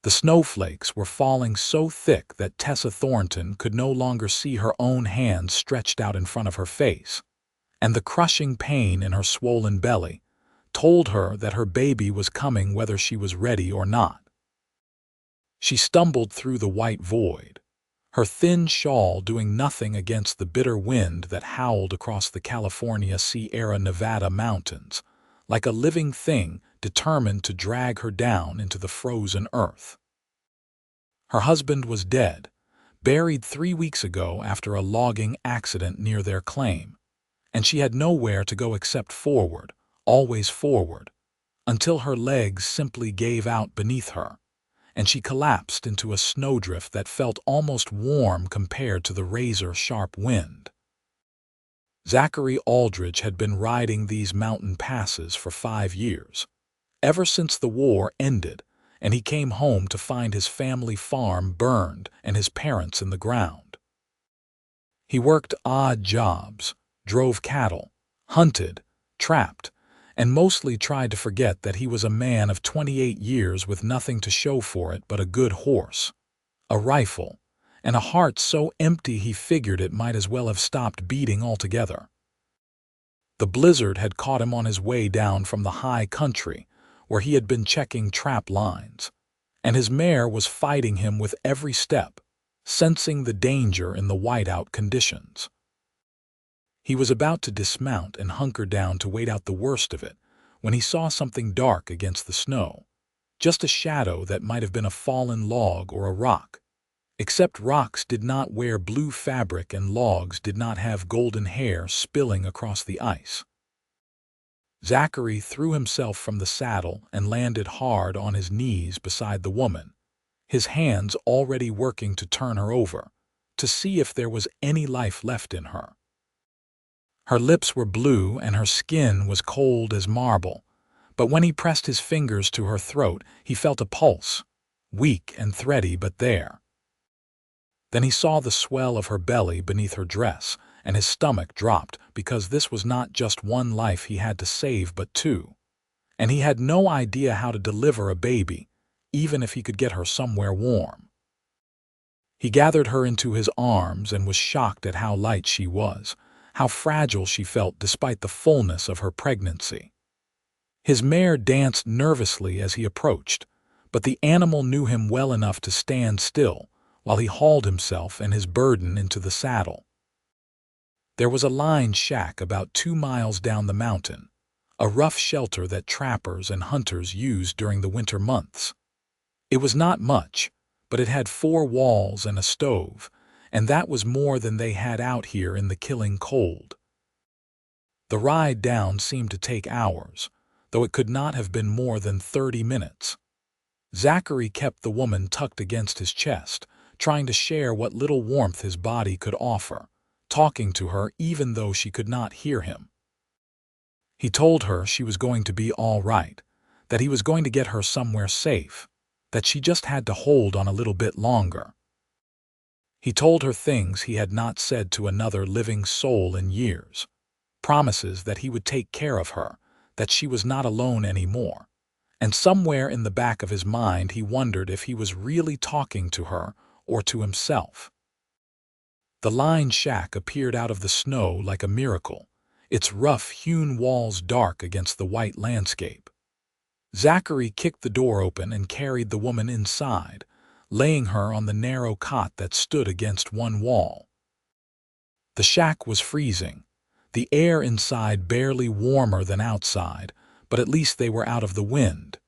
The snowflakes were falling so thick that Tessa Thornton could no longer see her own hands stretched out in front of her face, and the crushing pain in her swollen belly told her that her baby was coming whether she was ready or not. She stumbled through the white void, her thin shawl doing nothing against the bitter wind that howled across the California Sierra Nevada mountains, like a living thing determined to drag her down into the frozen earth. Her husband was dead, buried 3 weeks ago after a logging accident near their claim, and she had nowhere to go except forward, always forward, until her legs simply gave out beneath her, and she collapsed into a snowdrift that felt almost warm compared to the razor-sharp wind. Zachary Aldridge had been riding these mountain passes for 5 years, ever since the war ended, and he came home to find his family farm burned and his parents in the ground. He worked odd jobs, drove cattle, hunted, trapped, and mostly tried to forget that he was a man of 28 years with nothing to show for it but a good horse, a rifle, and a heart so empty he figured it might as well have stopped beating altogether. The blizzard had caught him on his way down from the high country, where he had been checking trap lines, and his mare was fighting him with every step, sensing the danger in the whiteout conditions. He was about to dismount and hunker down to wait out the worst of it when he saw something dark against the snow, just a shadow that might have been a fallen log or a rock, except rocks did not wear blue fabric and logs did not have golden hair spilling across the ice. Zachary threw himself from the saddle and landed hard on his knees beside the woman, his hands already working to turn her over, to see if there was any life left in her. Her lips were blue and her skin was cold as marble, but when he pressed his fingers to her throat, he felt a pulse, weak and thready but there. Then he saw the swell of her belly beneath her dress, and his stomach dropped because this was not just one life he had to save but 2, and he had no idea how to deliver a baby, even if he could get her somewhere warm. He gathered her into his arms and was shocked at how light she was, how fragile she felt despite the fullness of her pregnancy. His mare danced nervously as he approached, but the animal knew him well enough to stand still while he hauled himself and his burden into the saddle. There was a lined shack about 2 miles down the mountain, a rough shelter that trappers and hunters used during the winter months. It was not much, but it had 4 walls and a stove, and that was more than they had out here in the killing cold. The ride down seemed to take hours, though it could not have been more than 30 minutes. Zachary kept the woman tucked against his chest, trying to share what little warmth his body could offer, talking to her even though she could not hear him. He told her she was going to be all right, that he was going to get her somewhere safe, that she just had to hold on a little bit longer. He told her things he had not said to another living soul in years, promises that he would take care of her, that she was not alone anymore, and somewhere in the back of his mind he wondered if he was really talking to her or to himself. The lined shack appeared out of the snow like a miracle, its rough-hewn walls dark against the white landscape. Zachary kicked the door open and carried the woman inside, laying her on the narrow cot that stood against one wall. The shack was freezing, the air inside barely warmer than outside, but at least they were out of the wind.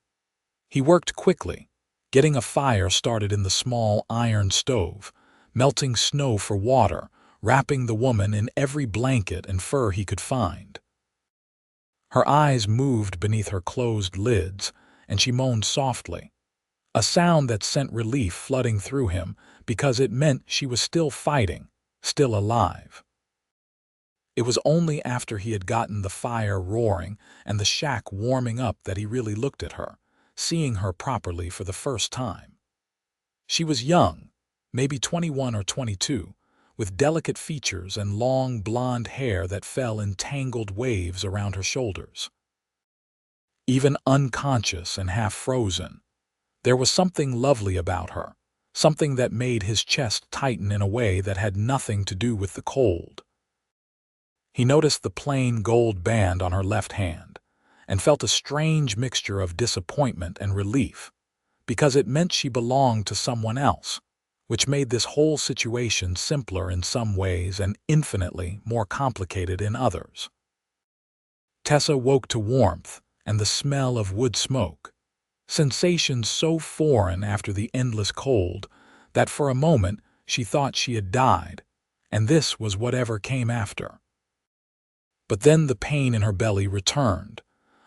He worked quickly, getting a fire started in the small iron stove, melting snow for water, wrapping the woman in every blanket and fur he could find. Her eyes moved beneath her closed lids, and she moaned softly, a sound that sent relief flooding through him because it meant she was still fighting, still alive. It was only after he had gotten the fire roaring and the shack warming up that he really looked at her, seeing her properly for the first time. She was young, maybe 21 or 22, with delicate features and long blonde hair that fell in tangled waves around her shoulders. Even unconscious and half frozen, There was something lovely about her, something that made his chest tighten in a way that had nothing to do with the cold. He noticed the plain gold band on her left hand and felt a strange mixture of disappointment and relief, because it meant she belonged to someone else, which made this whole situation simpler in some ways and infinitely more complicated in others. Tessa woke to warmth and the smell of wood smoke, sensations so foreign after the endless cold that for a moment she thought she had died, and this was whatever came after. But then the pain in her belly returned,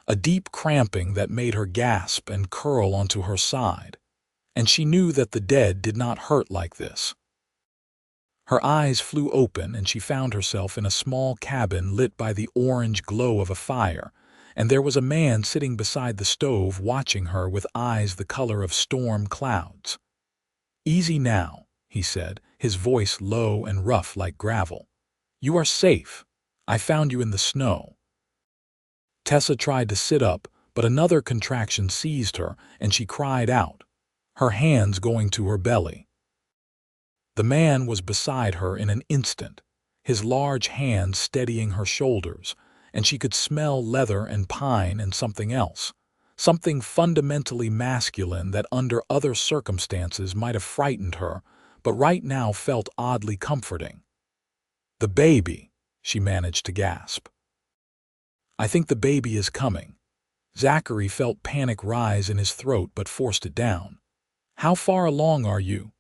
a deep cramping that made her gasp and curl onto her side, and she knew that the dead did not hurt like this. Her eyes flew open and she found herself in a small cabin lit by the orange glow of a fire, and there was a man sitting beside the stove watching her with eyes the color of storm clouds. "Easy now," he said, his voice low and rough like gravel. "You are safe. I found you in the snow." Tessa tried to sit up, but another contraction seized her and she cried out, her hands going to her belly. The man was beside her in an instant, his large hands steadying her shoulders, and she could smell leather and pine and something else, something fundamentally masculine that under other circumstances might have frightened her, but right now felt oddly comforting. "The baby," she managed to gasp. "I think the baby is coming." Zachary felt panic rise in his throat but forced it down. "How far along are you?"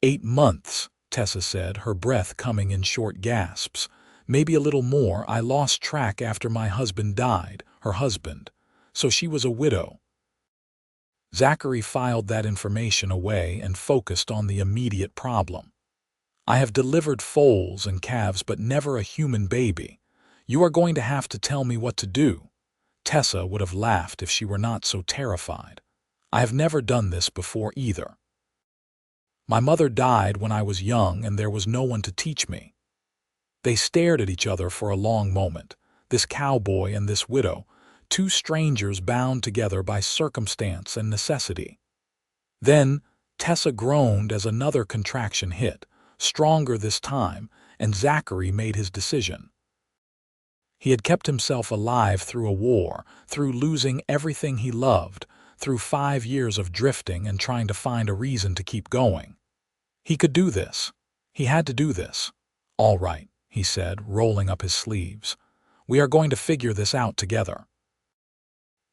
8 months, Tessa said, her breath coming in short gasps. "Maybe a little more. I lost track after my husband died," her husband. So she was a widow. Zachary filed that information away and focused on the immediate problem. "I have delivered foals and calves but never a human baby. You are going to have to tell me what to do." Tessa would have laughed if she were not so terrified. "I have never done this before either. My mother died when I was young and there was no one to teach me." They stared at each other for a long moment, this cowboy and this widow, two strangers bound together by circumstance and necessity. Then Tessa groaned as another contraction hit, stronger this time, and Zachary made his decision. He had kept himself alive through a war, through losing everything he loved, through 5 years of drifting and trying to find a reason to keep going. He could do this. He had to do this. "All right," he said, rolling up his sleeves. "We are going to figure this out together."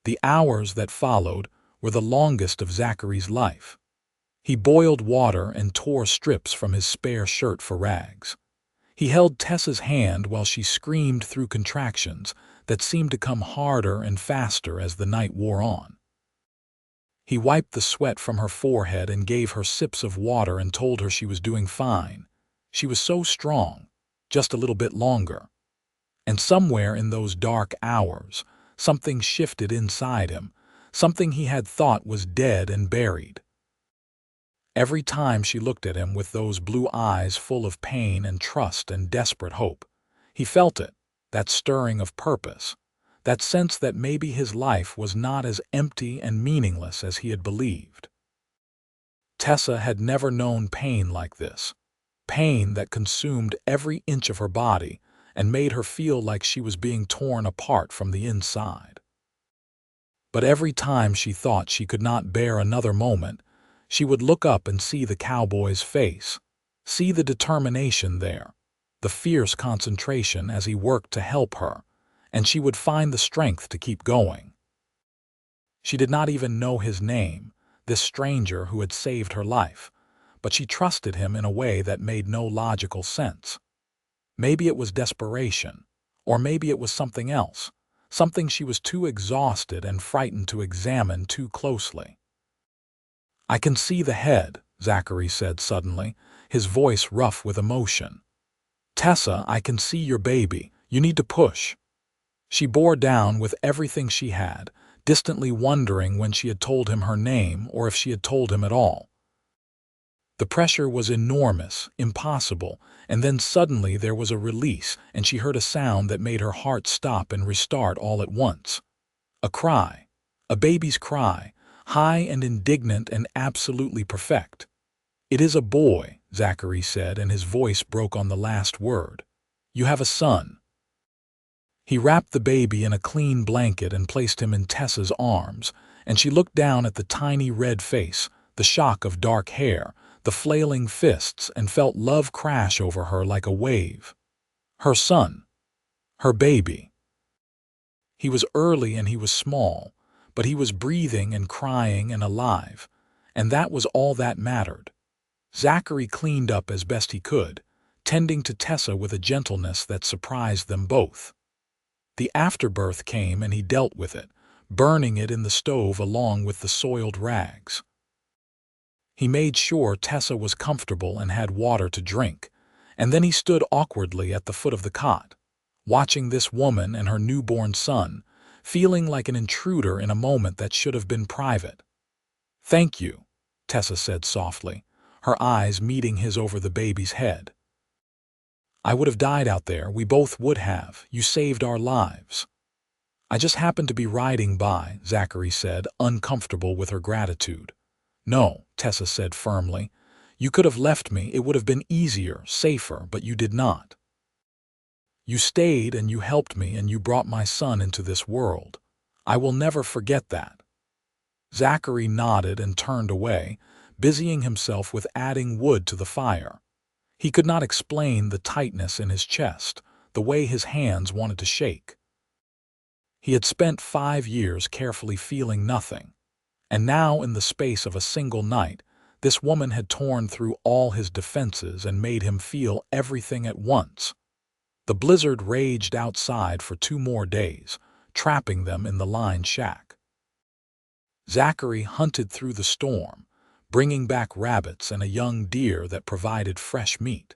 The hours that followed were the longest of Zachary's life. He boiled water and tore strips from his spare shirt for rags. He held Tessa's hand while she screamed through contractions that seemed to come harder and faster as the night wore on. He wiped the sweat from her forehead and gave her sips of water and told her she was doing fine. She was so strong, just a little bit longer. And somewhere in those dark hours, something shifted inside him, something he had thought was dead and buried. Every time she looked at him with those blue eyes full of pain and trust and desperate hope, he felt it, that stirring of purpose, that sense that maybe his life was not as empty and meaningless as he had believed. Tessa had never known pain like this, pain that consumed every inch of her body and made her feel like she was being torn apart from the inside. But every time she thought she could not bear another moment, she would look up and see the cowboy's face, see the determination there, the fierce concentration as he worked to help her, and she would find the strength to keep going. She did not even know his name, this stranger who had saved her life, but she trusted him in a way that made no logical sense. Maybe it was desperation, or maybe it was something else, something she was too exhausted and frightened to examine too closely. "I can see the head," Zachary said suddenly, his voice rough with emotion. "Tessa, I can see your baby. You need to push." She bore down with everything she had, distantly wondering when she had told him her name or if she had told him at all. The pressure was enormous, impossible, and then suddenly there was a release and she heard a sound that made her heart stop and restart all at once. A cry, a baby's cry, high and indignant and absolutely perfect. "It is a boy," Zachary said, and his voice broke on the last word. "You have a son." He wrapped the baby in a clean blanket and placed him in Tessa's arms, and she looked down at the tiny red face, the shock of dark hair, the flailing fists, and felt love crash over her like a wave. Her son. Her baby. He was early and he was small, but he was breathing and crying and alive, and that was all that mattered. Zachary cleaned up as best he could, tending to Tessa with a gentleness that surprised them both. The afterbirth came and he dealt with it, burning it in the stove along with the soiled rags. He made sure Tessa was comfortable and had water to drink, and then he stood awkwardly at the foot of the cot, watching this woman and her newborn son, feeling like an intruder in a moment that should have been private. "Thank you," Tessa said softly, her eyes meeting his over the baby's head. "I would have died out there, we both would have. You saved our lives." "I just happened to be riding by," Zachary said, uncomfortable with her gratitude. "No," Tessa said firmly. "You could have left me, it would have been easier, safer, but you did not. You stayed and you helped me and you brought my son into this world. I will never forget that." Zachary nodded and turned away, busying himself with adding wood to the fire. He could not explain the tightness in his chest, the way his hands wanted to shake. He had spent 5 years carefully feeling nothing, and now in the space of a single night, this woman had torn through all his defenses and made him feel everything at once. The blizzard raged outside for 2 more days, trapping them in the lined shack. Zachary hunted through the storm, bringing back rabbits and a young deer that provided fresh meat.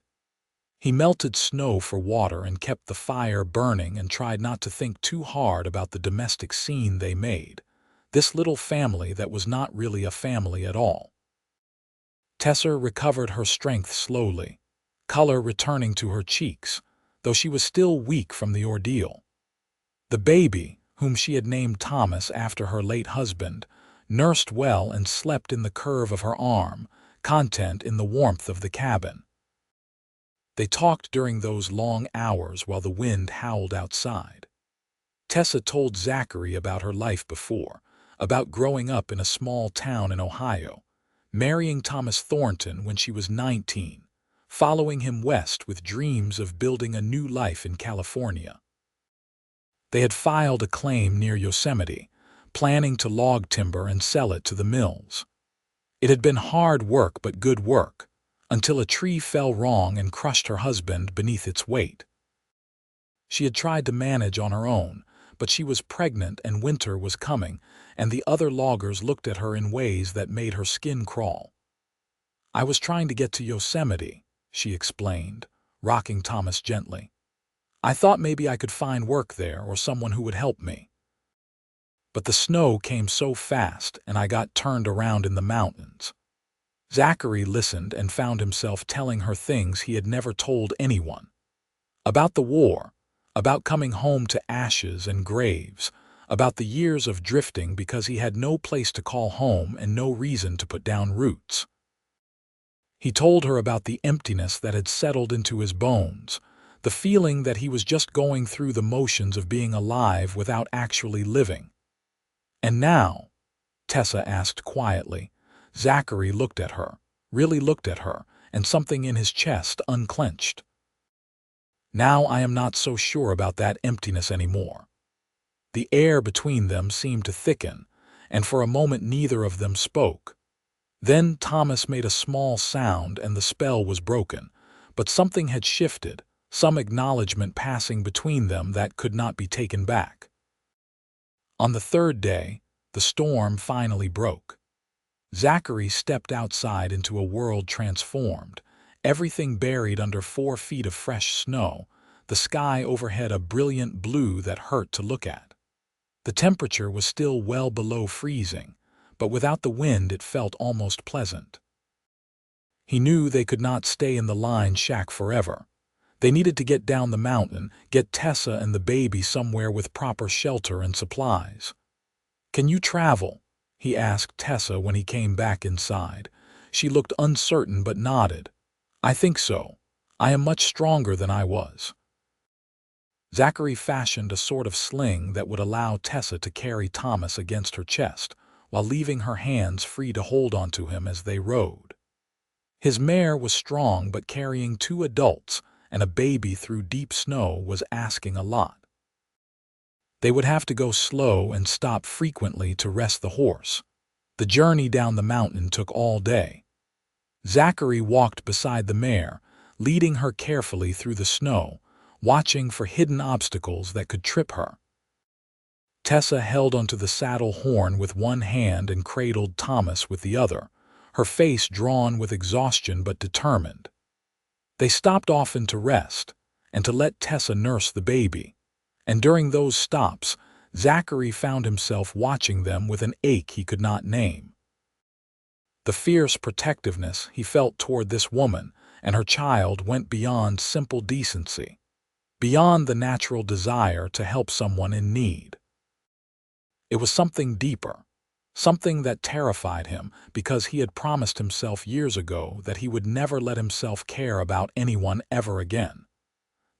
He melted snow for water and kept the fire burning and tried not to think too hard about the domestic scene they made, this little family that was not really a family at all. Tessa recovered her strength slowly, color returning to her cheeks, though she was still weak from the ordeal. The baby, whom she had named Thomas after her late husband, nursed well and slept in the curve of her arm, content in the warmth of the cabin. They talked during those long hours while the wind howled outside. Tessa told Zachary about her life before, about growing up in a small town in Ohio, marrying Thomas Thornton when she was 19, following him west with dreams of building a new life in California. They had filed a claim near Yosemite, planning to log timber and sell it to the mills. It had been hard work but good work, until a tree fell wrong and crushed her husband beneath its weight. She had tried to manage on her own, but she was pregnant and winter was coming, and the other loggers looked at her in ways that made her skin crawl. "I was trying to get to Yosemite," she explained, rocking Thomas gently. "I thought maybe I could find work there or someone who would help me. But the snow came so fast and I got turned around in the mountains." Zachary listened and found himself telling her things he had never told anyone. About the war, about coming home to ashes and graves, about the years of drifting because he had no place to call home and no reason to put down roots. He told her about the emptiness that had settled into his bones, the feeling that he was just going through the motions of being alive without actually living. "And now?" Tessa asked quietly. Zachary looked at her, really looked at her, and something in his chest unclenched. "Now I am not so sure about that emptiness anymore." The air between them seemed to thicken, and for a moment neither of them spoke. Then Thomas made a small sound and the spell was broken, but something had shifted, some acknowledgement passing between them that could not be taken back. On the 3rd day, the storm finally broke. Zachary stepped outside into a world transformed, everything buried under 4 feet of fresh snow, the sky overhead a brilliant blue that hurt to look at. The temperature was still well below freezing, but without the wind it felt almost pleasant. He knew they could not stay in the lined shack forever. They needed to get down the mountain, get Tessa and the baby somewhere with proper shelter and supplies. "Can you travel?" he asked Tessa when he came back inside. She looked uncertain but nodded. "I think so. I am much stronger than I was." Zachary fashioned a sort of sling that would allow Tessa to carry Thomas against her chest, while leaving her hands free to hold onto him as they rode. His mare was strong, but carrying 2 adults and a baby through deep snow was asking a lot. They would have to go slow and stop frequently to rest the horse. The journey down the mountain took all day. Zachary walked beside the mare, leading her carefully through the snow, watching for hidden obstacles that could trip her. Tessa held onto the saddle horn with one hand and cradled Thomas with the other, her face drawn with exhaustion but determined. They stopped often to rest and to let Tessa nurse the baby, and during those stops, Zachary found himself watching them with an ache he could not name. The fierce protectiveness he felt toward this woman and her child went beyond simple decency, beyond the natural desire to help someone in need. It was something deeper, something that terrified him because he had promised himself years ago that he would never let himself care about anyone ever again.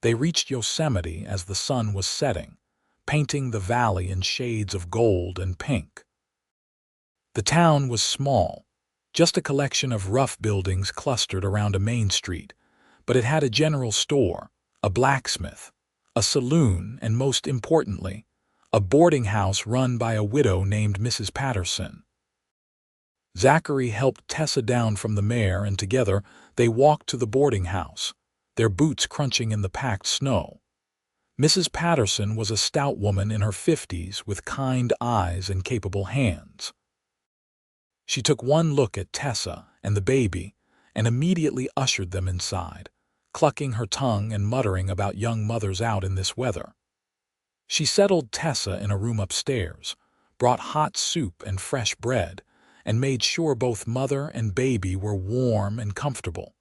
They reached Yosemite as the sun was setting, painting the valley in shades of gold and pink. The town was small, just a collection of rough buildings clustered around a main street, but it had a general store, a blacksmith, a saloon, and most importantly, a boarding house run by a widow named Mrs. Patterson. Zachary helped Tessa down from the mare, and together they walked to the boarding house, their boots crunching in the packed snow. Mrs. Patterson was a stout woman in her 50s with kind eyes and capable hands. She took one look at Tessa and the baby and immediately ushered them inside, clucking her tongue and muttering about young mothers out in this weather. She settled Tessa in a room upstairs, brought hot soup and fresh bread, and made sure both mother and baby were warm and comfortable.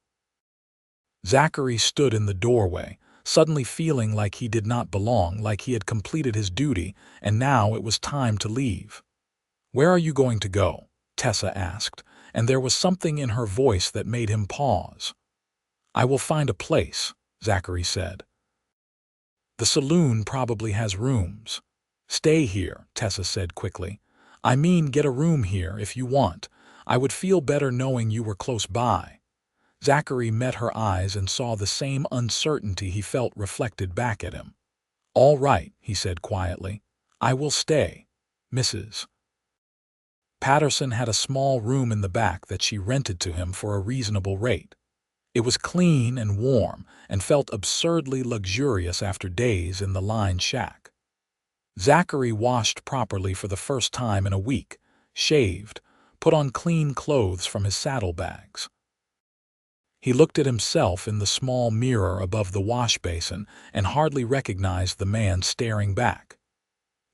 Zachary stood in the doorway, suddenly feeling like he did not belong, like he had completed his duty, and now it was time to leave. "Where are you going to go?" Tessa asked, and there was something in her voice that made him pause. "I will find a place," Zachary said. "The saloon probably has rooms." "Stay here," Tessa said quickly. "I mean, get a room here if you want. I would feel better knowing you were close by." Zachary met her eyes and saw the same uncertainty he felt reflected back at him. "All right," he said quietly. "I will stay, Mrs. Patterson had a small room in the back that she rented to him for a reasonable rate. It was clean and warm and felt absurdly luxurious after days in the lined shack. Zachary washed properly for the first time in a week, shaved, put on clean clothes from his saddlebags. He looked at himself in the small mirror above the wash basin and hardly recognized the man staring back.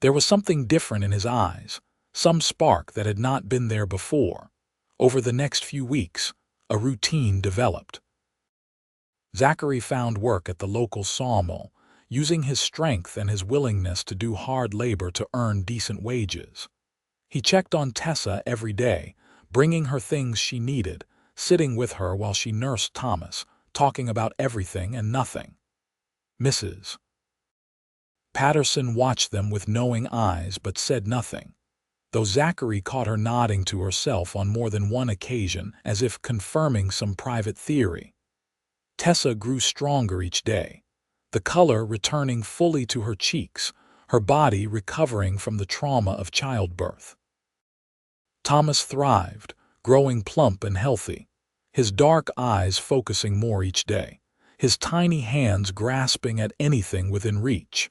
There was something different in his eyes, some spark that had not been there before. Over the next few weeks, a routine developed. Zachary found work at the local sawmill, using his strength and his willingness to do hard labor to earn decent wages. He checked on Tessa every day, bringing her things she needed, sitting with her while she nursed Thomas, talking about everything and nothing. Mrs. Patterson watched them with knowing eyes but said nothing, though Zachary caught her nodding to herself on more than one occasion as if confirming some private theory. Tessa grew stronger each day, the color returning fully to her cheeks, her body recovering from the trauma of childbirth. Thomas thrived, growing plump and healthy, his dark eyes focusing more each day, his tiny hands grasping at anything within reach.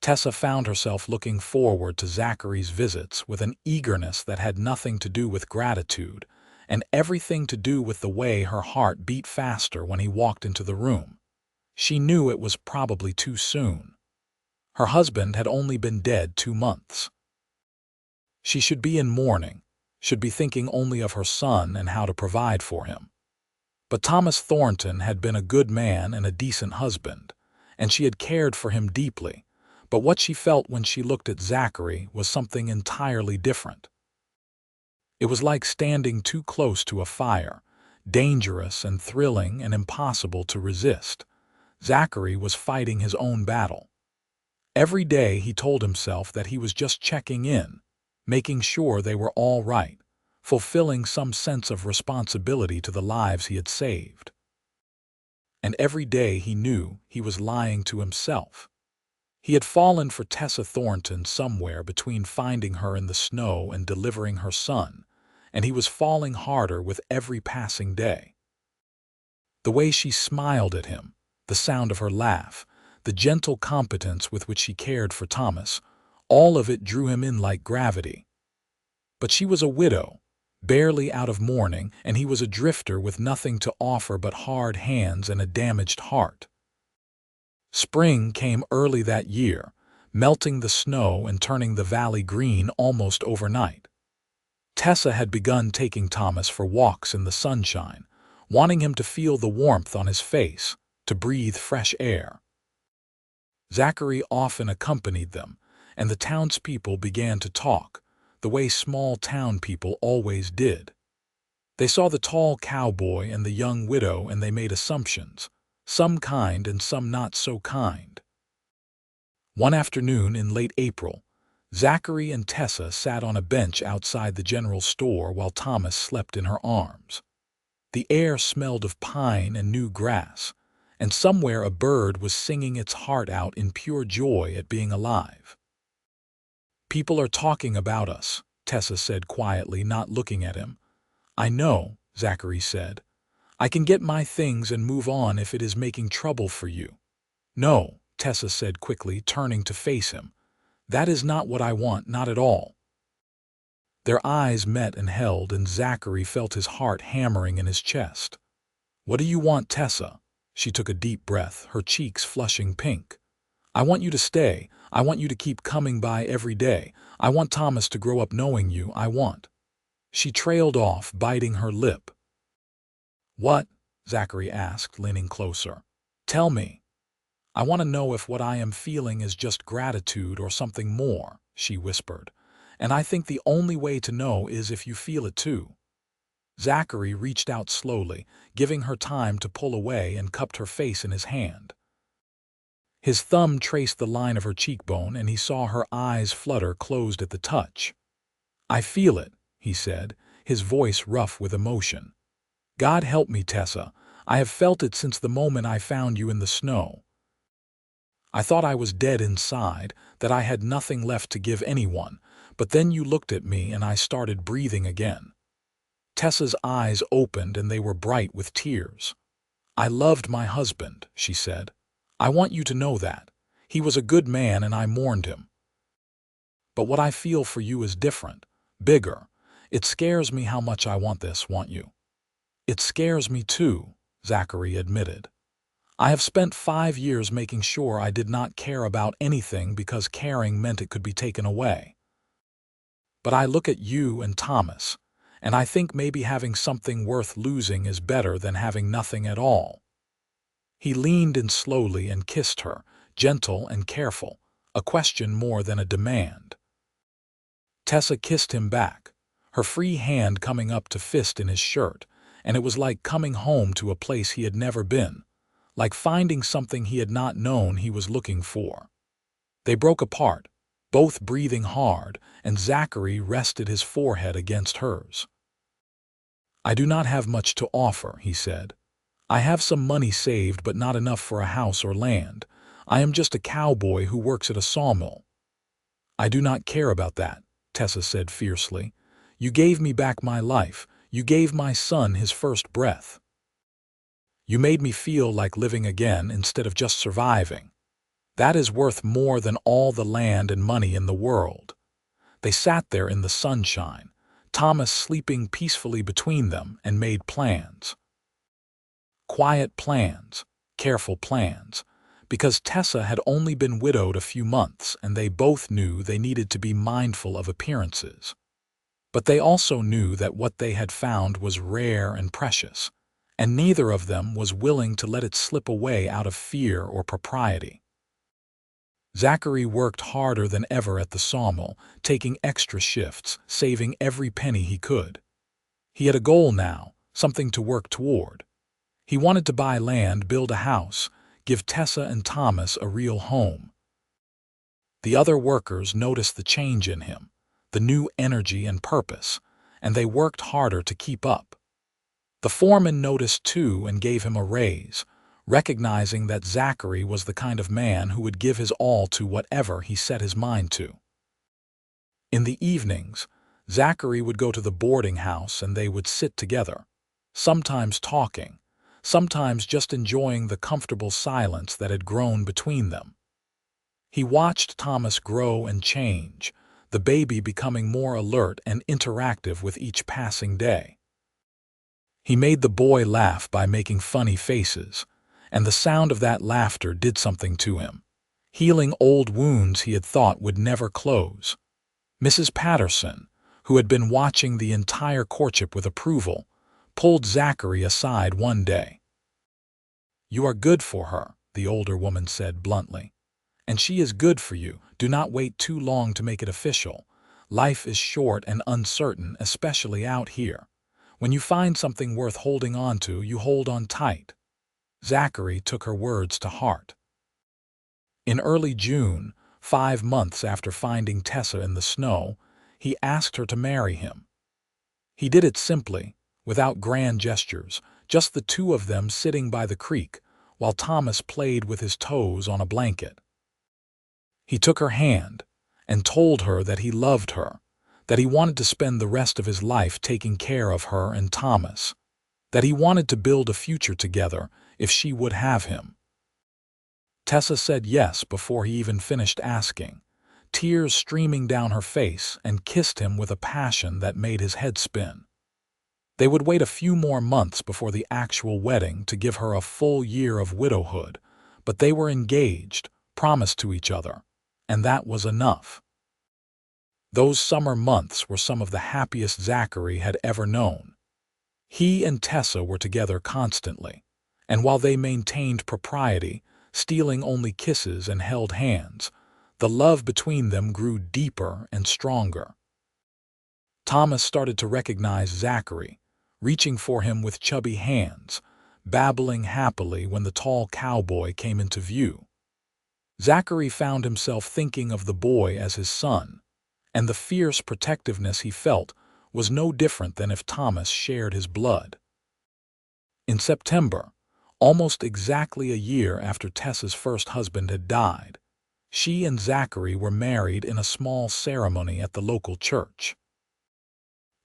Tessa found herself looking forward to Zachary's visits with an eagerness that had nothing to do with gratitude and everything to do with the way her heart beat faster when he walked into the room. She knew it was probably too soon. Her husband had only been dead 2 months. She should be in mourning, should be thinking only of her son and how to provide for him. But Thomas Thornton had been a good man and a decent husband, and she had cared for him deeply. But what she felt when she looked at Zachary was something entirely different. It was like standing too close to a fire, dangerous and thrilling and impossible to resist. Zachary was fighting his own battle. Every day he told himself that he was just checking in, making sure they were all right, fulfilling some sense of responsibility to the lives he had saved. And every day he knew he was lying to himself. He had fallen for Tessa Thornton somewhere between finding her in the snow and delivering her son, and he was falling harder with every passing day. The way she smiled at him, the sound of her laugh, the gentle competence with which she cared for Thomas, all of it drew him in like gravity. But she was a widow, barely out of mourning, and he was a drifter with nothing to offer but hard hands and a damaged heart. Spring came early that year, melting the snow and turning the valley green almost overnight. Tessa had begun taking Thomas for walks in the sunshine, wanting him to feel the warmth on his face, to breathe fresh air. Zachary often accompanied them, and the townspeople began to talk, the way small town people always did. They saw the tall cowboy and the young widow and they made assumptions, some kind and some not so kind. One afternoon in late April, Zachary and Tessa sat on a bench outside the general store while Thomas slept in her arms. The air smelled of pine and new grass, and somewhere a bird was singing its heart out in pure joy at being alive. "People are talking about us," Tessa said quietly, not looking at him. "I know," Zachary said. "I can get my things and move on if it is making trouble for you." "No," Tessa said quickly, turning to face him. "That is not what I want, not at all." Their eyes met and held, and Zachary felt his heart hammering in his chest. "What do you want, Tessa?" She took a deep breath, her cheeks flushing pink. "I want you to stay. I want you to keep coming by every day. I want Thomas to grow up knowing you. I want—" She trailed off, biting her lip. "What?" Zachary asked, leaning closer. "Tell me." "I want to know if what I am feeling is just gratitude or something more," she whispered. "And I think the only way to know is if you feel it too." Zachary reached out slowly, giving her time to pull away, and cupped her face in his hand. His thumb traced the line of her cheekbone, and he saw her eyes flutter closed at the touch. "I feel it," he said, his voice rough with emotion. "God help me, Tessa. I have felt it since the moment I found you in the snow. I thought I was dead inside, that I had nothing left to give anyone, but then you looked at me and I started breathing again." Tessa's eyes opened and they were bright with tears. "I loved my husband," she said. "I want you to know that. He was a good man and I mourned him. But what I feel for you is different, bigger. It scares me how much I want this, want you." "It scares me too," Zachary admitted. "I have spent 5 years making sure I did not care about anything because caring meant it could be taken away. But I look at you and Thomas, and I think maybe having something worth losing is better than having nothing at all." He leaned in slowly and kissed her, gentle and careful, a question more than a demand. Tessa kissed him back, her free hand coming up to fist in his shirt, and it was like coming home to a place he had never been, like finding something he had not known he was looking for. They broke apart, both breathing hard, and Zachary rested his forehead against hers. "I do not have much to offer," he said. "I have some money saved, but not enough for a house or land. I am just a cowboy who works at a sawmill." "I do not care about that," Tessa said fiercely. "You gave me back my life. You gave my son his first breath. You made me feel like living again instead of just surviving. That is worth more than all the land and money in the world." They sat there in the sunshine, Thomas sleeping peacefully between them, and made plans. Quiet plans, careful plans, because Tessa had only been widowed a few months and they both knew they needed to be mindful of appearances. But they also knew that what they had found was rare and precious, and neither of them was willing to let it slip away out of fear or propriety. Zachary worked harder than ever at the sawmill, taking extra shifts, saving every penny he could. He had a goal now, something to work toward. He wanted to buy land, build a house, give Tessa and Thomas a real home. The other workers noticed the change in him, the new energy and purpose, and they worked harder to keep up. The foreman noticed too and gave him a raise, recognizing that Zachary was the kind of man who would give his all to whatever he set his mind to. In the evenings, Zachary would go to the boarding house and they would sit together, sometimes talking, sometimes just enjoying the comfortable silence that had grown between them. He watched Thomas grow and change, the baby becoming more alert and interactive with each passing day. He made the boy laugh by making funny faces, and the sound of that laughter did something to him, healing old wounds he had thought would never close. Mrs. Patterson, who had been watching the entire courtship with approval, pulled Zachary aside one day. "You are good for her," the older woman said bluntly. "And she is good for you. Do not wait too long to make it official. Life is short and uncertain, especially out here. When you find something worth holding on to, you hold on tight." Zachary took her words to heart. In early June, 5 months after finding Tessa in the snow, he asked her to marry him. He did it simply, without grand gestures, just the two of them sitting by the creek, while Thomas played with his toes on a blanket. He took her hand and told her that he loved her, that he wanted to spend the rest of his life taking care of her and Thomas, that he wanted to build a future together if she would have him. Tessa said yes before he even finished asking, tears streaming down her face, and kissed him with a passion that made his head spin. They would wait a few more months before the actual wedding to give her a full year of widowhood, but they were engaged, promised to each other, and that was enough. Those summer months were some of the happiest Zachary had ever known. He and Tessa were together constantly, and while they maintained propriety, stealing only kisses and held hands, the love between them grew deeper and stronger. Thomas started to recognize Zachary, reaching for him with chubby hands, babbling happily when the tall cowboy came into view. Zachary found himself thinking of the boy as his son, and the fierce protectiveness he felt was no different than if Thomas shared his blood. In September, almost exactly a year after Tessa's first husband had died, she and Zachary were married in a small ceremony at the local church.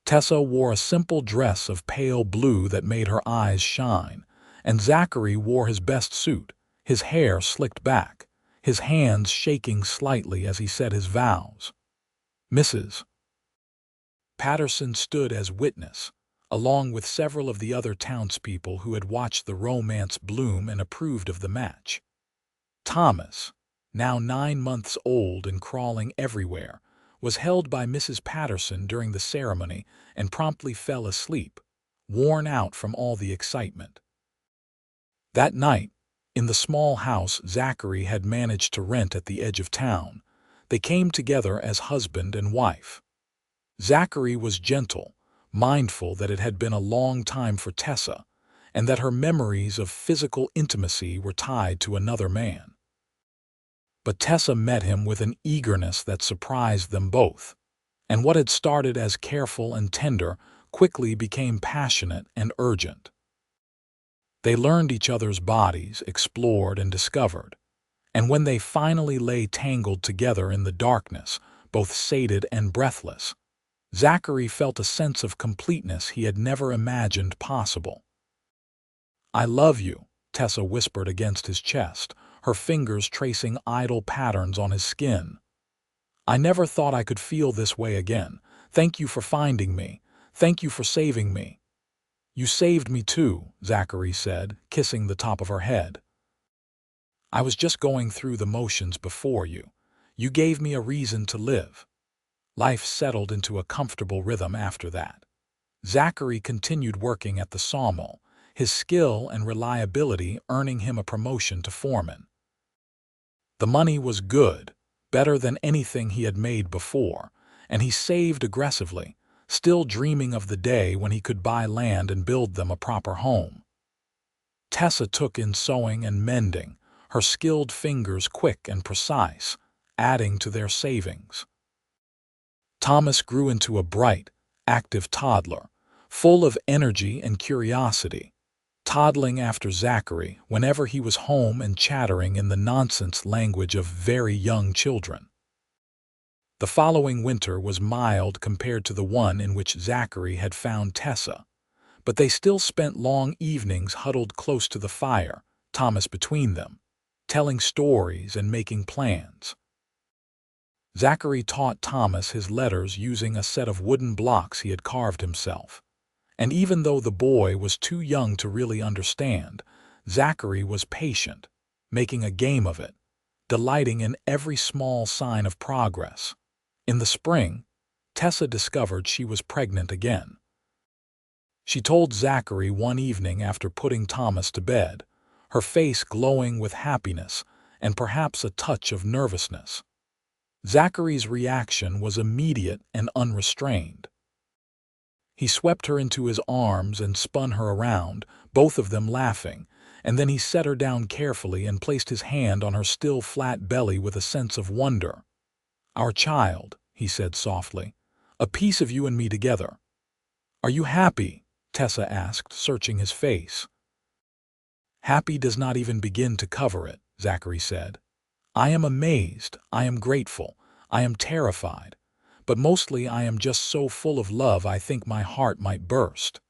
Tessa wore a simple dress of pale blue that made her eyes shine, and Zachary wore his best suit, his hair slicked back, his hands shaking slightly as he said his vows. Mrs. Patterson stood as witness, along with several of the other townspeople who had watched the romance bloom and approved of the match. Thomas, now 9 months old and crawling everywhere, was held by Mrs. Patterson during the ceremony and promptly fell asleep, worn out from all the excitement. That night, in the small house Zachary had managed to rent at the edge of town, they came together as husband and wife. Zachary was gentle, mindful that it had been a long time for Tessa, and that her memories of physical intimacy were tied to another man. But Tessa met him with an eagerness that surprised them both, and what had started as careful and tender quickly became passionate and urgent. They learned each other's bodies, explored and discovered, and when they finally lay tangled together in the darkness, both sated and breathless, Zachary felt a sense of completeness he had never imagined possible. "I love you," Tessa whispered against his chest, her fingers tracing idle patterns on his skin. "I never thought I could feel this way again. Thank you for finding me. Thank you for saving me." "You saved me too," Zachary said, kissing the top of her head. "I was just going through the motions before you. You gave me a reason to live." Life settled into a comfortable rhythm after that. Zachary continued working at the sawmill, his skill and reliability earning him a promotion to foreman. The money was good, better than anything he had made before, and he saved aggressively, still dreaming of the day when he could buy land and build them a proper home. Tessa took in sewing and mending, her skilled fingers quick and precise, adding to their savings. Thomas grew into a bright, active toddler, full of energy and curiosity, toddling after Zachary whenever he was home and chattering in the nonsense language of very young children. The following winter was mild compared to the one in which Zachary had found Tessa, but they still spent long evenings huddled close to the fire, Thomas between them, telling stories and making plans. Zachary taught Thomas his letters using a set of wooden blocks he had carved himself. And even though the boy was too young to really understand, Zachary was patient, making a game of it, delighting in every small sign of progress. In the spring, Tessa discovered she was pregnant again. She told Zachary one evening after putting Thomas to bed, her face glowing with happiness and perhaps a touch of nervousness. Zachary's reaction was immediate and unrestrained. He swept her into his arms and spun her around, both of them laughing, and then he set her down carefully and placed his hand on her still flat belly with a sense of wonder. "Our child," he said softly, "a piece of you and me together." "Are you happy?" Tessa asked, searching his face. "Happy does not even begin to cover it," Zachary said. "I am amazed, I am grateful, I am terrified. But mostly I am just so full of love I think my heart might burst."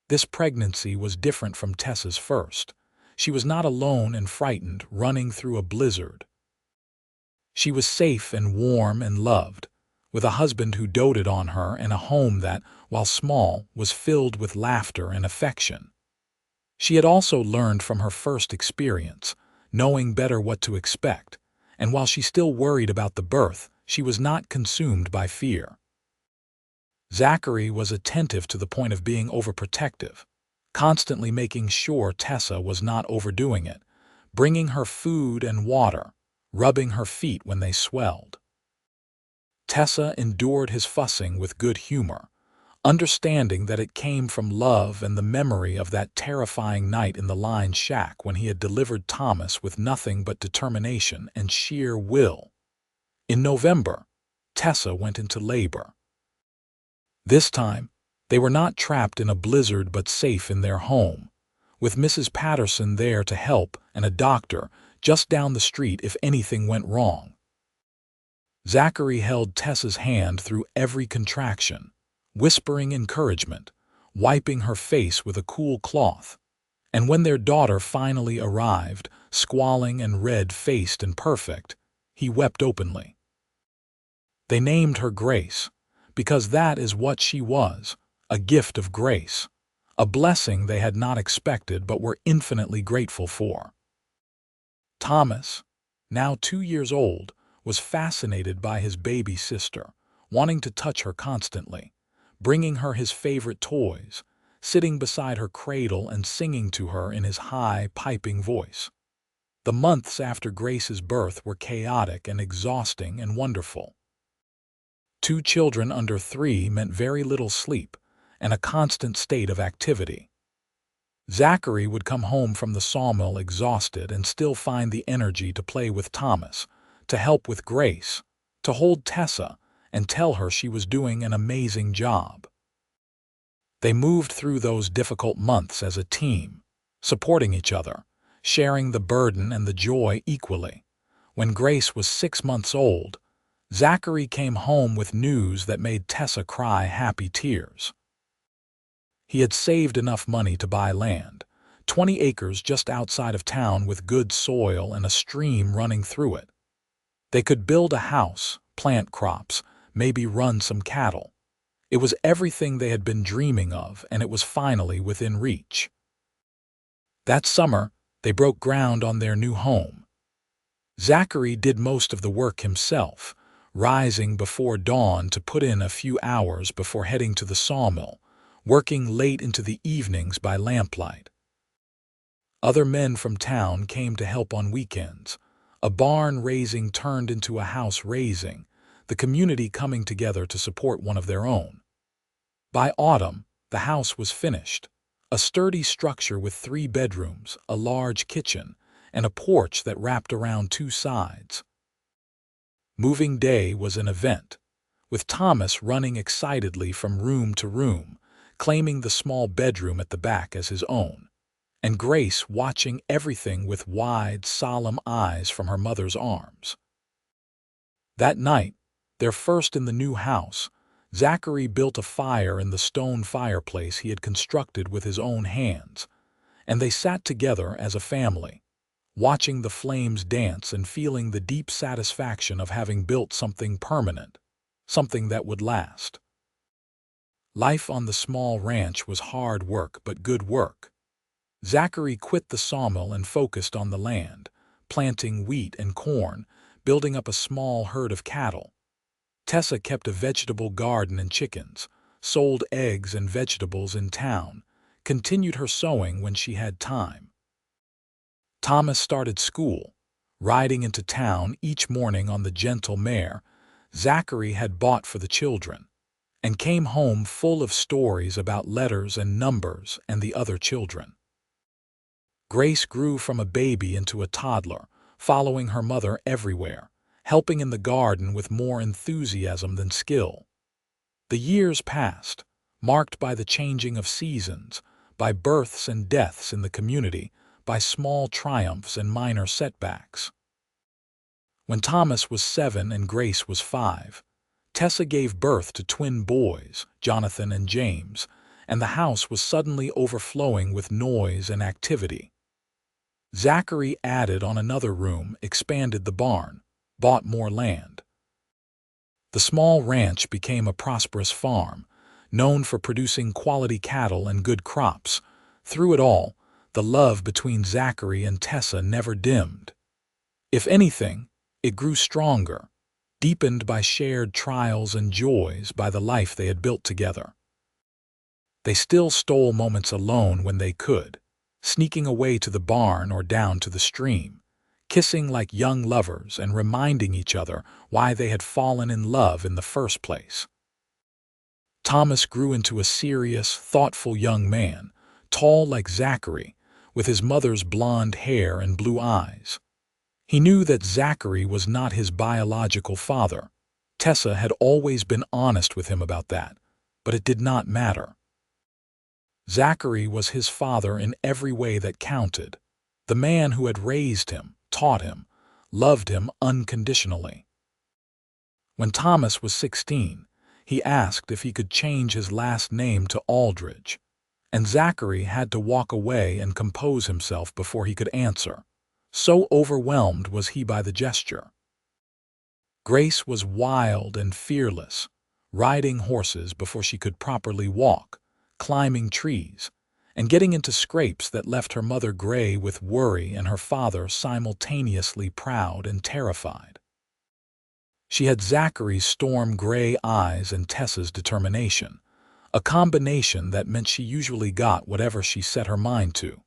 This pregnancy was different from Tessa's first. She was not alone and frightened, running through a blizzard. She was safe and warm and loved, with a husband who doted on her and a home that, while small, was filled with laughter and affection. She had also learned from her first experience, knowing better what to expect, and while she still worried about the birth, she was not consumed by fear. Zachary was attentive to the point of being overprotective, constantly making sure Tessa was not overdoing it, bringing her food and water, rubbing her feet when they swelled. Tessa endured his fussing with good humor, understanding that it came from love and the memory of that terrifying night in the line shack when he had delivered Thomas with nothing but determination and sheer will. In November, Tessa went into labor. This time, they were not trapped in a blizzard but safe in their home, with Mrs. Patterson there to help and a doctor just down the street if anything went wrong. Zachary held Tessa's hand through every contraction, whispering encouragement, wiping her face with a cool cloth, and when their daughter finally arrived, squalling and red-faced and perfect, he wept openly. They named her Grace, because that is what she was, a gift of grace, a blessing they had not expected but were infinitely grateful for. Thomas, now 2 years old, was fascinated by his baby sister, wanting to touch her constantly, bringing her his favorite toys, sitting beside her cradle and singing to her in his high, piping voice. The months after Grace's birth were chaotic and exhausting and wonderful. 2 children under 3 meant very little sleep and a constant state of activity. Zachary would come home from the sawmill exhausted and still find the energy to play with Thomas, to help with Grace, to hold Tessa and tell her she was doing an amazing job. They moved through those difficult months as a team, supporting each other, sharing the burden and the joy equally. When Grace was 6 months old, Zachary came home with news that made Tessa cry happy tears. He had saved enough money to buy land, 20 acres just outside of town with good soil and a stream running through it. They could build a house, plant crops, maybe run some cattle. It was everything they had been dreaming of, and it was finally within reach. That summer, they broke ground on their new home. Zachary did most of the work himself, rising before dawn to put in a few hours before heading to the sawmill, working late into the evenings by lamplight. Other men from town came to help on weekends, A barn raising turned into a house raising, the community coming together to support one of their own. By autumn, the house was finished, a sturdy structure with 3 bedrooms, a large kitchen, and a porch that wrapped around 2 sides. Moving day was an event, with Thomas running excitedly from room to room, claiming the small bedroom at the back as his own, and Grace watching everything with wide, solemn eyes from her mother's arms. That night, their first in the new house, Zachary built a fire in the stone fireplace he had constructed with his own hands, and they sat together as a family, watching the flames dance and feeling the deep satisfaction of having built something permanent, something that would last. Life on the small ranch was hard work but good work. Zachary quit the sawmill and focused on the land, planting wheat and corn, building up a small herd of cattle. Tessa kept a vegetable garden and chickens, sold eggs and vegetables in town, continued her sewing when she had time. Thomas started school, riding into town each morning on the gentle mare Zachary had bought for the children, and came home full of stories about letters and numbers and the other children. Grace grew from a baby into a toddler, following her mother everywhere, helping in the garden with more enthusiasm than skill. The years passed, marked by the changing of seasons, by births and deaths in the community, by small triumphs and minor setbacks. When Thomas was 7 and Grace was 5, Tessa gave birth to twin boys, Jonathan and James, and the house was suddenly overflowing with noise and activity. Zachary added on another room, expanded the barn, bought more land. The small ranch became a prosperous farm, known for producing quality cattle and good crops. Through it all, the love between Zachary and Tessa never dimmed. If anything, it grew stronger, deepened by shared trials and joys by the life they had built together. They still stole moments alone when they could, sneaking away to the barn or down to the stream, kissing like young lovers and reminding each other why they had fallen in love in the first place. Thomas grew into a serious, thoughtful young man, tall like Zachary, with his mother's blonde hair and blue eyes. He knew that Zachary was not his biological father. Tessa had always been honest with him about that, but it did not matter. Zachary was his father in every way that counted, the man who had raised him, taught him, loved him unconditionally. When Thomas was 16, he asked if he could change his last name to Aldridge, and Zachary had to walk away and compose himself before he could answer. So overwhelmed was he by the gesture. Grace was wild and fearless, riding horses before she could properly walk, climbing trees, and getting into scrapes that left her mother gray with worry and her father simultaneously proud and terrified. She had Zachary's storm-gray eyes and Tessa's determination, a combination that meant she usually got whatever she set her mind to.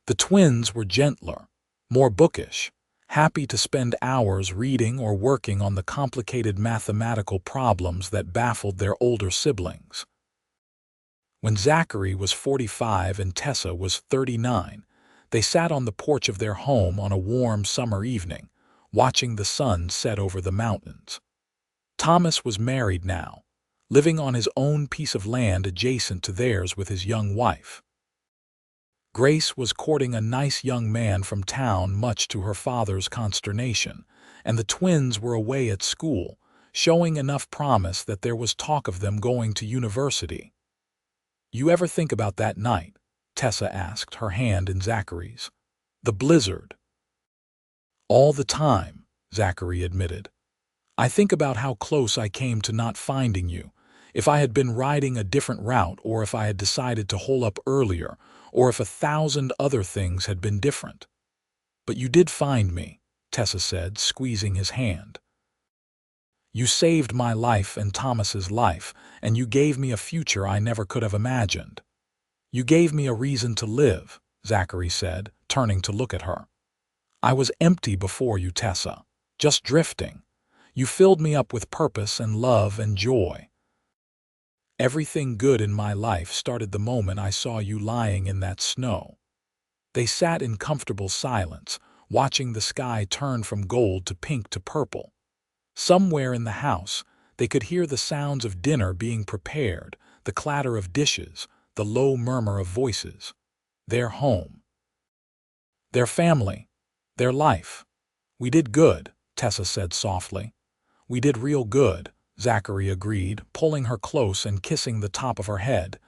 The twins were gentler, more bookish, happy to spend hours reading or working on the complicated mathematical problems that baffled their older siblings. When Zachary was 45 and Tessa was 39, they sat on the porch of their home on a warm summer evening, watching the sun set over the mountains. Thomas was married now, living on his own piece of land adjacent to theirs with his young wife. Grace was courting a nice young man from town, much to her father's consternation, and the twins were away at school, showing enough promise that there was talk of them going to university. "You ever think about that night?" Tessa asked, her hand in Zachary's. "The blizzard." "All the time," Zachary admitted. "I think about how close I came to not finding you, if I had been riding a different route or if I had decided to hole up earlier, or if 1,000 other things had been different. But you did find me," Tessa said, squeezing his hand. "You saved my life and Thomas's life, and you gave me a future I never could have imagined. You gave me a reason to live," Zachary said, turning to look at her. I was empty before you, Tessa, just drifting. You filled me up with purpose and love and joy. Everything good in my life started the moment I saw you lying in that snow." They sat in comfortable silence, watching the sky turn from gold to pink to purple. Somewhere in the house, they could hear the sounds of dinner being prepared, the clatter of dishes, the low murmur of voices. Their home. Their family. Their life. "We did good," Tessa said softly. "We did real good," Zachary agreed, pulling her close and kissing the top of her head.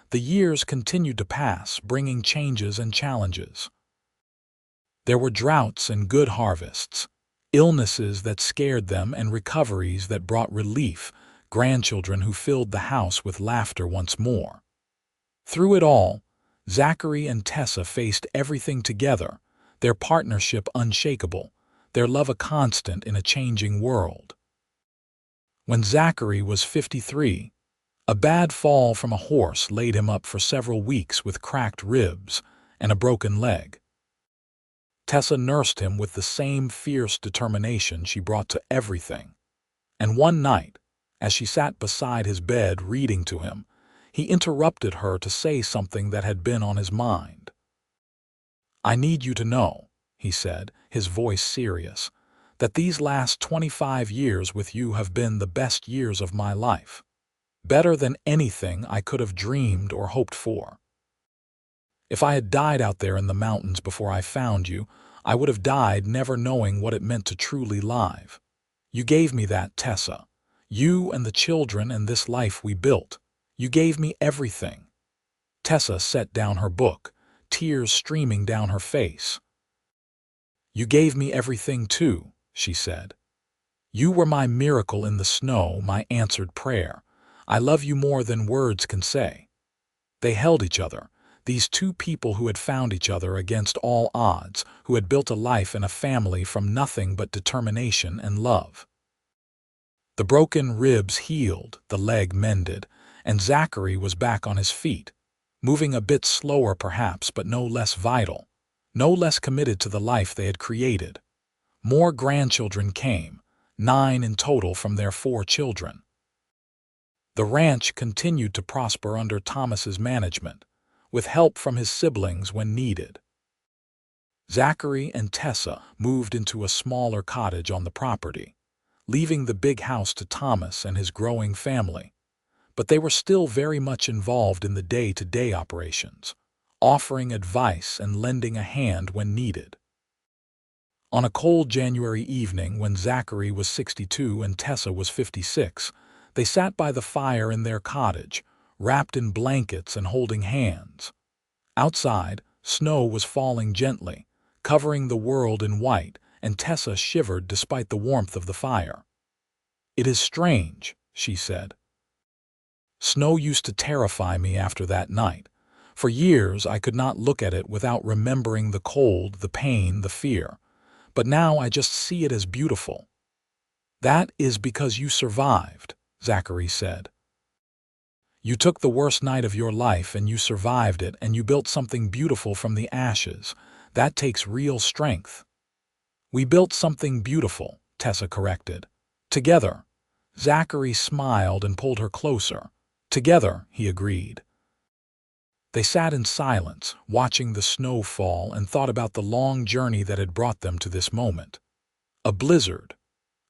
The years continued to pass, bringing changes and challenges. There were droughts and good harvests, illnesses that scared them and recoveries that brought relief, grandchildren who filled the house with laughter once more. Through it all, Zachary and Tessa faced everything together, their partnership unshakable, their love a constant in a changing world. When Zachary was 53, a bad fall from a horse laid him up for several weeks with cracked ribs and a broken leg. Tessa nursed him with the same fierce determination she brought to everything. And one night, as she sat beside his bed reading to him, he interrupted her to say something that had been on his mind. "I need you to know," he said, his voice serious, "that these last 25 years with you have been the best years of my life. Better than anything I could have dreamed or hoped for. If I had died out there in the mountains before I found you, I would have died never knowing what it meant to truly live. You gave me that, Tessa. You and the children and this life we built. You gave me everything." Tessa set down her book, tears streaming down her face. "You gave me everything too," she said. "You were my miracle in the snow, my answered prayer. I love you more than words can say." They held each other, these two people who had found each other against all odds, who had built a life and a family from nothing but determination and love. The broken ribs healed, the leg mended, and Zachary was back on his feet, moving a bit slower perhaps, but no less vital, no less committed to the life they had created. More grandchildren came, 9 in total from their 4 children. The ranch continued to prosper under Thomas's management, with help from his siblings when needed. Zachary and Tessa moved into a smaller cottage on the property, leaving the big house to Thomas and his growing family. But they were still very much involved in the day-to-day operations, offering advice and lending a hand when needed. On a cold January evening when Zachary was 62 and Tessa was 56, they sat by the fire in their cottage, wrapped in blankets and holding hands. Outside, snow was falling gently, covering the world in white, and Tessa shivered despite the warmth of the fire. "It is strange," she said. "Snow used to terrify me after that night. For years I could not look at it without remembering the cold, the pain, the fear. But now I just see it as beautiful." "That is because you survived," Zachary said. "You took the worst night of your life and you survived it, and you built something beautiful from the ashes. That takes real strength." "We built something beautiful," Tessa corrected. "Together." Zachary smiled and pulled her closer. "Together," he agreed. They sat in silence, watching the snow fall, and thought about the long journey that had brought them to this moment. A blizzard,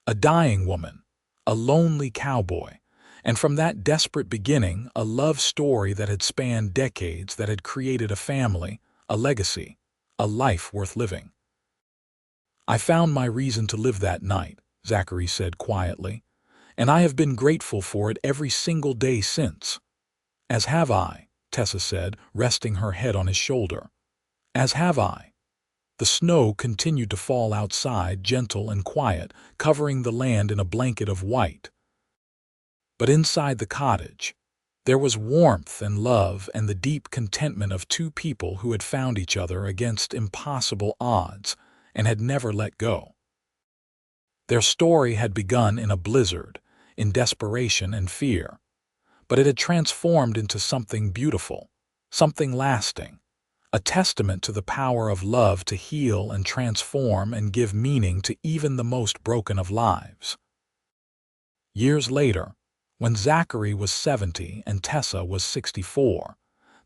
a dying woman, a lonely cowboy, and from that desperate beginning, a love story that had spanned decades, that had created a family, a legacy, a life worth living. "I found my reason to live that night," Zachary said quietly, "and I have been grateful for it every single day since." "As have I," Tessa said, resting her head on his shoulder. "As have I." The snow continued to fall outside, gentle and quiet, covering the land in a blanket of white. But inside the cottage, there was warmth and love and the deep contentment of two people who had found each other against impossible odds and had never let go. Their story had begun in a blizzard, in desperation and fear, but it had transformed into something beautiful, something lasting, a testament to the power of love to heal and transform and give meaning to even the most broken of lives. Years later, when Zachary was 70 and Tessa was 64,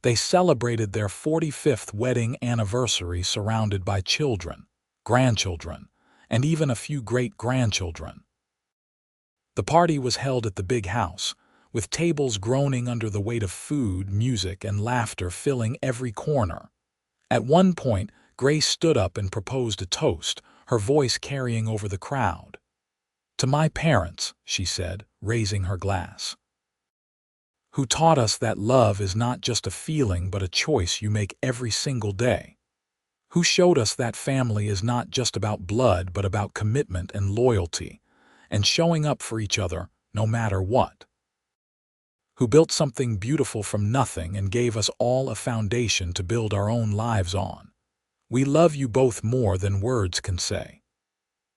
they celebrated their 45th wedding anniversary surrounded by children, grandchildren, and even a few great-grandchildren. The party was held at the big house, with tables groaning under the weight of food, music, and laughter filling every corner. At one point, Grace stood up and proposed a toast, her voice carrying over the crowd. "To my parents," she said, raising her glass, "who taught us that love is not just a feeling but a choice you make every single day. Who showed us that family is not just about blood but about commitment and loyalty, and showing up for each other no matter what. Who built something beautiful from nothing and gave us all a foundation to build our own lives on. We love you both more than words can say."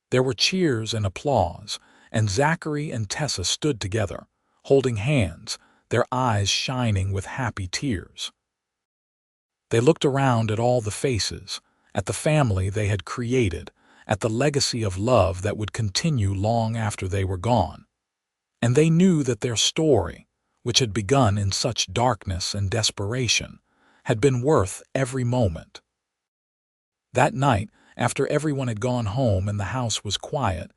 There were cheers and applause, and Zachary and Tessa stood together, holding hands, their eyes shining with happy tears. They looked around at all the faces, at the family they had created, at the legacy of love that would continue long after they were gone. And they knew that their story, which had begun in such darkness and desperation, had been worth every moment. That night, after everyone had gone home and the house was quiet,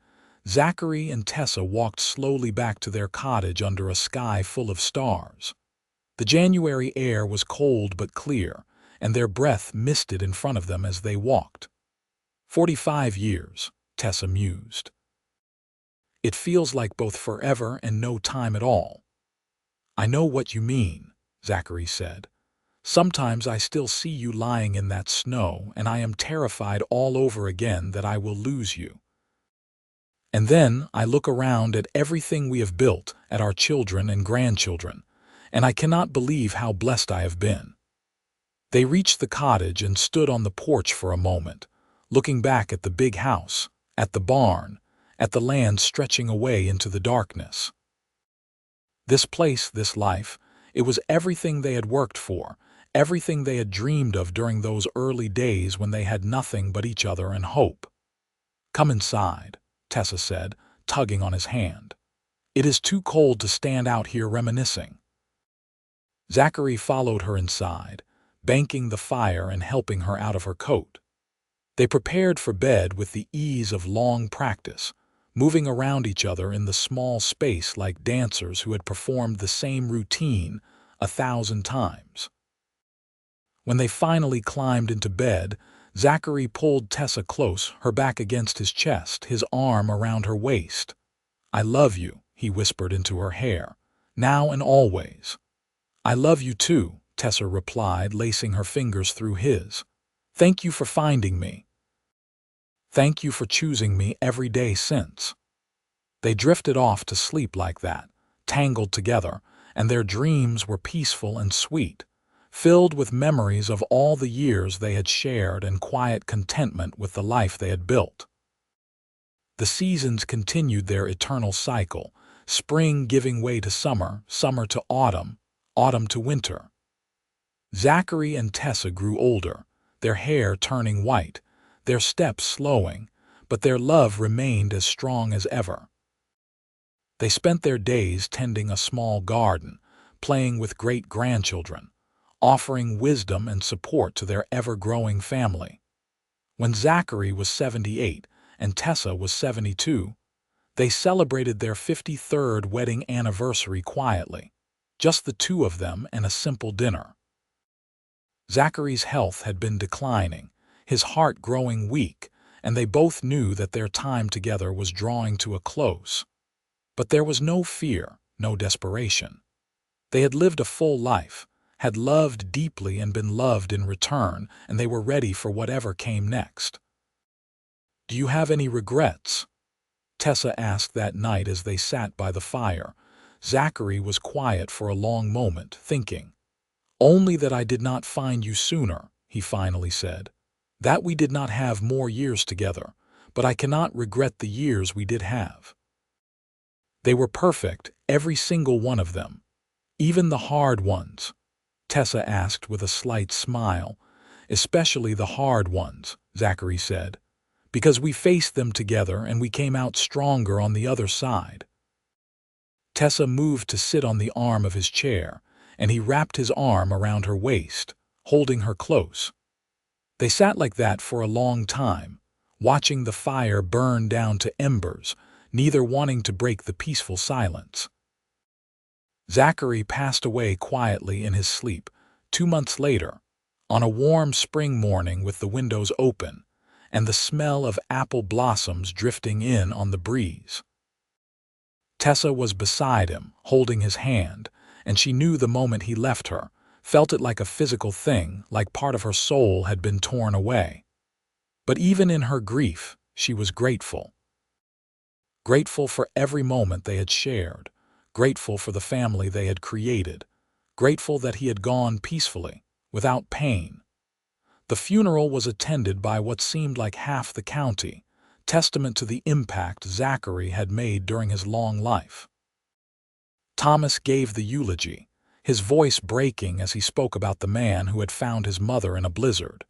Zachary and Tessa walked slowly back to their cottage under a sky full of stars. The January air was cold but clear, and their breath misted in front of them as they walked. 45 years, Tessa mused. It feels like both forever and no time at all. "I know what you mean," Zachary said. "Sometimes I still see you lying in that snow, and I am terrified all over again that I will lose you. And then I look around at everything we have built, at our children and grandchildren, and I cannot believe how blessed I have been." They reached the cottage and stood on the porch for a moment, looking back at the big house, at the barn, at the land stretching away into the darkness. This place, this life, it was everything they had worked for, everything they had dreamed of during those early days when they had nothing but each other and hope. "Come inside," Tessa said, tugging on his hand. "It is too cold to stand out here reminiscing." Zachary followed her inside, banking the fire and helping her out of her coat. They prepared for bed with the ease of long practice, moving around each other in the small space like dancers who had performed the same routine 1,000 times. When they finally climbed into bed, Zachary pulled Tessa close, her back against his chest, his arm around her waist. "I love you," he whispered into her hair, "now and always." "I love you too," Tessa replied, lacing her fingers through his. "Thank you for finding me. Thank you for choosing me every day since." They drifted off to sleep like that, tangled together, and their dreams were peaceful and sweet, filled with memories of all the years they had shared and quiet contentment with the life they had built. The seasons continued their eternal cycle, spring giving way to summer, summer to autumn, autumn to winter. Zachary and Tessa grew older, their hair turning white, their steps slowing, but their love remained as strong as ever. They spent their days tending a small garden, playing with great-grandchildren, offering wisdom and support to their ever-growing family. When Zachary was 78 and Tessa was 72, they celebrated their 53rd wedding anniversary quietly, just the two of them and a simple dinner. Zachary's health had been declining, his heart growing weak, and they both knew that their time together was drawing to a close. But there was no fear, no desperation. They had lived a full life, had loved deeply and been loved in return, and they were ready for whatever came next. "Do you have any regrets?" Tessa asked that night as they sat by the fire. Zachary was quiet for a long moment, thinking. "Only that I did not find you sooner," he finally said. "That we did not have more years together, but I cannot regret the years we did have. They were perfect, every single one of them. Even the hard ones," Tessa asked with a slight smile. especially the hard ones," Zachary said, "because we faced them together and we came out stronger on the other side." Tessa moved to sit on the arm of his chair, and he wrapped his arm around her waist, holding her close. They sat like that for a long time, watching the fire burn down to embers, neither wanting to break the peaceful silence. Zachary passed away quietly in his sleep 2 months later, on a warm spring morning with the windows open and the smell of apple blossoms drifting in on the breeze. Tessa was beside him, holding his hand, and she knew the moment he left her, felt it like a physical thing, like part of her soul had been torn away. But even in her grief, she was grateful. Grateful for every moment they had shared, grateful for the family they had created, grateful that he had gone peacefully, without pain. The funeral was attended by what seemed like half the county, testament to the impact Zachary had made during his long life. Thomas gave the eulogy, his voice breaking as he spoke about the man who had found his mother in a blizzard,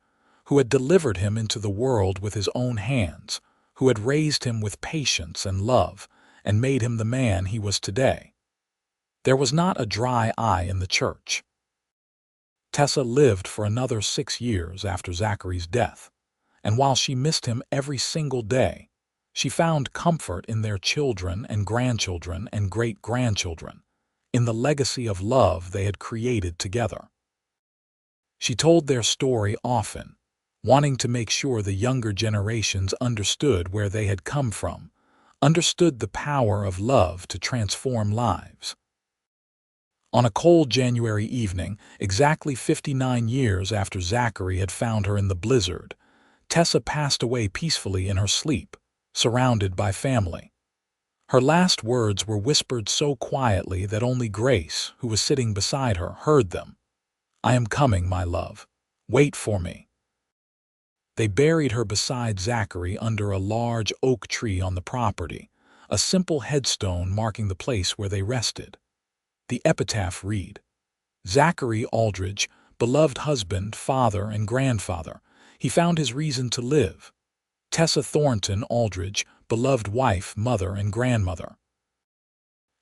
who had delivered him into the world with his own hands, who had raised him with patience and love, and made him the man he was today. There was not a dry eye in the church. Tessa lived for another 6 years after Zachary's death, and while she missed him every single day, she found comfort in their children and grandchildren and great-grandchildren, in the legacy of love they had created together. She told their story often, wanting to make sure the younger generations understood where they had come from, understood the power of love to transform lives. On a cold January evening, exactly 59 years after Zachary had found her in the blizzard, Tessa passed away peacefully in her sleep, surrounded by family. Her last words were whispered so quietly that only Grace, who was sitting beside her, heard them. "I am coming, my love. Wait for me." They buried her beside Zachary under a large oak tree on the property, a simple headstone marking the place where they rested. The epitaph read, "Zachary Aldridge, beloved husband, father, and grandfather, he found his reason to live. Tessa Thornton Aldridge, beloved wife, mother, and grandmother.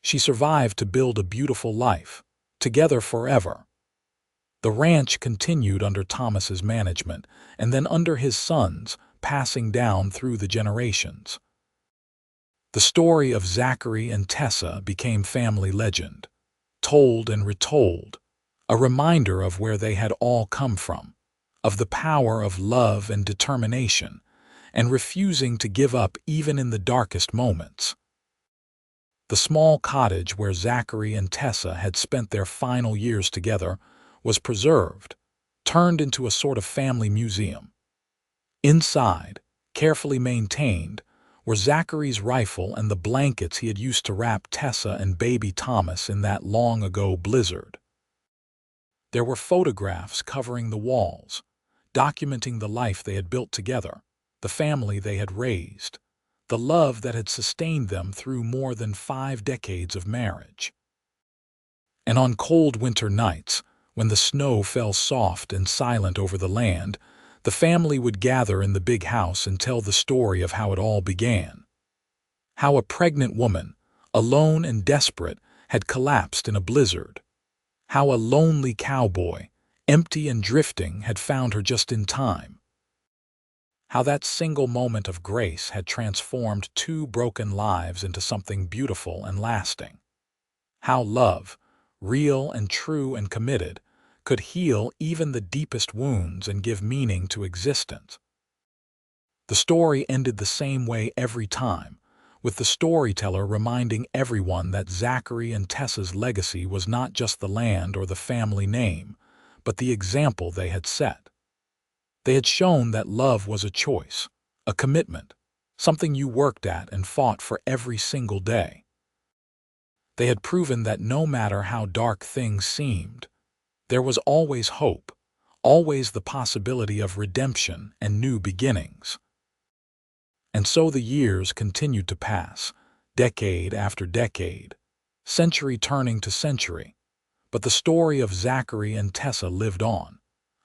She survived to build a beautiful life, together forever." The ranch continued under Thomas's management, and then under his sons, passing down through the generations. The story of Zachary and Tessa became family legend, told and retold, a reminder of where they had all come from, of the power of love and determination, and refusing to give up even in the darkest moments. The small cottage where Zachary and Tessa had spent their final years together was preserved, turned into a sort of family museum. Inside, carefully maintained, were Zachary's rifle and the blankets he had used to wrap Tessa and baby Thomas in that long-ago blizzard. There were photographs covering the walls, documenting the life they had built together, the family they had raised, the love that had sustained them through more than 5 decades of marriage. And on cold winter nights, when the snow fell soft and silent over the land, the family would gather in the big house and tell the story of how it all began. How a pregnant woman, alone and desperate, had collapsed in a blizzard. How a lonely cowboy, empty and drifting, had found her just in time. How that single moment of grace had transformed 2 broken lives into something beautiful and lasting. How love, real and true and committed, could heal even the deepest wounds and give meaning to existence. The story ended the same way every time, with the storyteller reminding everyone that Zachary and Tessa's legacy was not just the land or the family name, but the example they had set. They had shown that love was a choice, a commitment, something you worked at and fought for every single day. They had proven that no matter how dark things seemed, there was always hope, always the possibility of redemption and new beginnings. And so the years continued to pass, decade after decade, century turning to century, but the story of Zachary and Tessa lived on,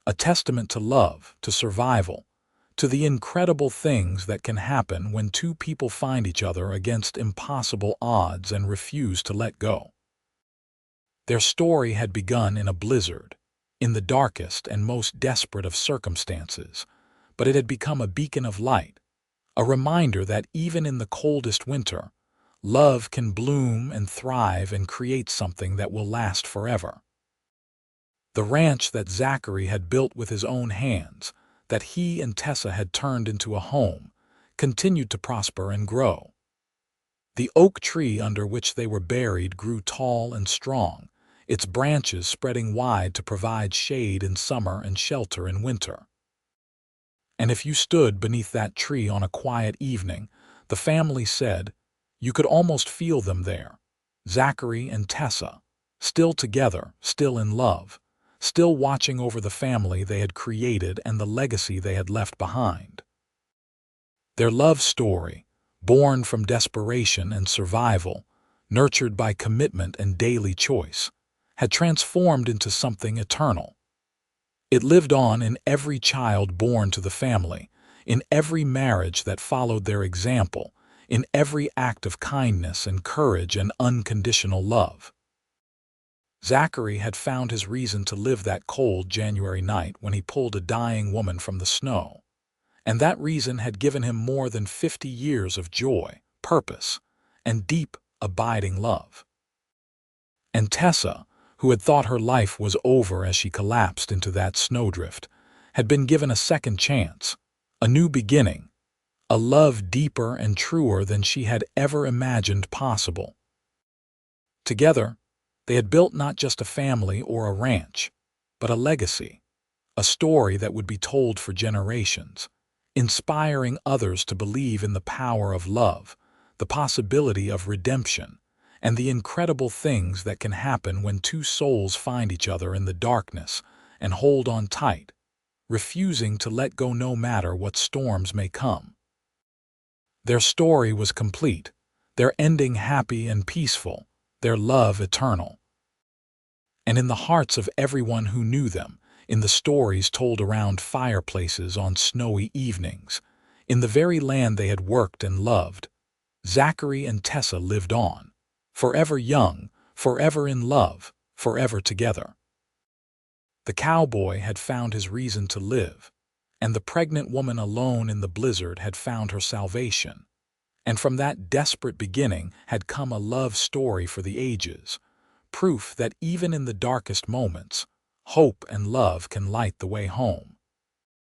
a testament to love, to survival, to the incredible things that can happen when two people find each other against impossible odds and refuse to let go. Their story had begun in a blizzard, in the darkest and most desperate of circumstances, but it had become a beacon of light, a reminder that even in the coldest winter, love can bloom and thrive and create something that will last forever. The ranch that Zachary had built with his own hands, that he and Tessa had turned into a home, continued to prosper and grow. The oak tree under which they were buried grew tall and strong, its branches spreading wide to provide shade in summer and shelter in winter. And if you stood beneath that tree on a quiet evening, the family said, you could almost feel them there, Zachary and Tessa, still together, still in love, still watching over the family they had created and the legacy they had left behind. Their love story, born from desperation and survival, nurtured by commitment and daily choice, had transformed into something eternal. It lived on in every child born to the family, in every marriage that followed their example, in every act of kindness and courage and unconditional love. Zachary had found his reason to live that cold January night when he pulled a dying woman from the snow, and that reason had given him more than 50 years of joy, purpose, and deep, abiding love. And Tessa, who had thought her life was over as she collapsed into that snowdrift, had been given a second chance, a new beginning, a love deeper and truer than she had ever imagined possible. Together, they had built not just a family or a ranch, but a legacy, a story that would be told for generations, inspiring others to believe in the power of love, the possibility of redemption, and the incredible things that can happen when two souls find each other in the darkness and hold on tight, refusing to let go no matter what storms may come. Their story was complete, their ending happy and peaceful, their love eternal. And in the hearts of everyone who knew them, in the stories told around fireplaces on snowy evenings, in the very land they had worked and loved, Zachary and Tessa lived on, forever young, forever in love, forever together. The cowboy had found his reason to live, and the pregnant woman alone in the blizzard had found her salvation. And from that desperate beginning had come a love story for the ages, proof that even in the darkest moments, hope and love can light the way home.